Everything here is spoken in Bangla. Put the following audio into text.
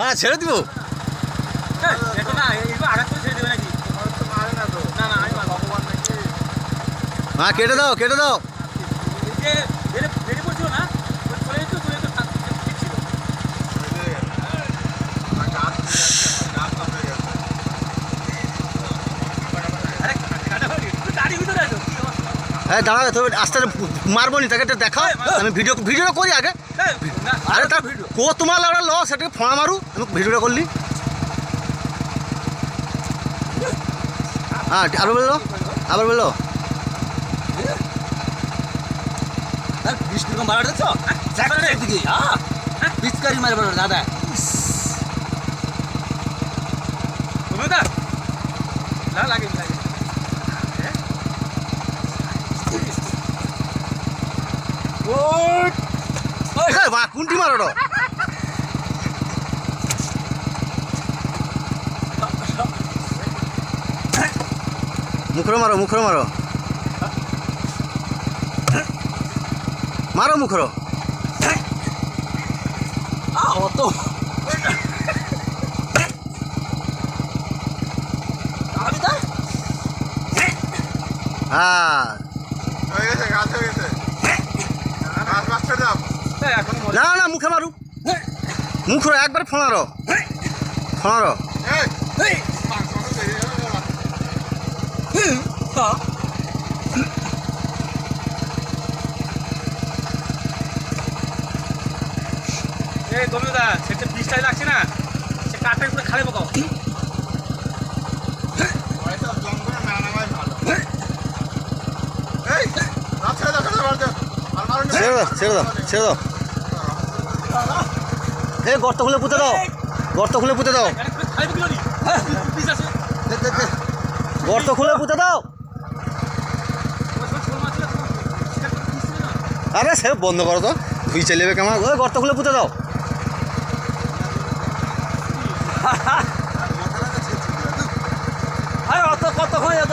হ্যাঁ ছেড়ে দিব। হ্যাঁ কেটে দাও কেটে দাও। হ্যাঁ দাঁড়া তবে আস্তে মারবো নি তাকে দেখাও। আমি ভিডিওটা করি আগে। আরে তার কো তোমার লাউড়া ল সেটাকে ফোঁড়া মারু আমি ভিডিওটা করলি। হ্যাঁ আবার বললো আবার বললো মারা দিকে পিচকারি মারে দাদা লাগে কোনটি মারো মুখরে মারো মুখরে মারো মারো মুখর অত হ্যাঁ না না মুখে মারু মুখর একবার ফোনারো ফোনারো এই গমিদা সেটা পিসটাই লাগছে না সে কাটার উপরে খালে বকাও ছেড়ে দাও ছেড়ে দাও ছেড়ে দাও। এই গর্ত খুলে পুঁতে দাও গর্ত খুলে পুঁতে দাও গর্ত খুলে পুঁতে দাও। আরে সে বন্ধ করো তো ধুই চলে যাবে কেমন ওই গর্ত খুলে পুঁতে দাও। আরে অত কত হয়ে যেত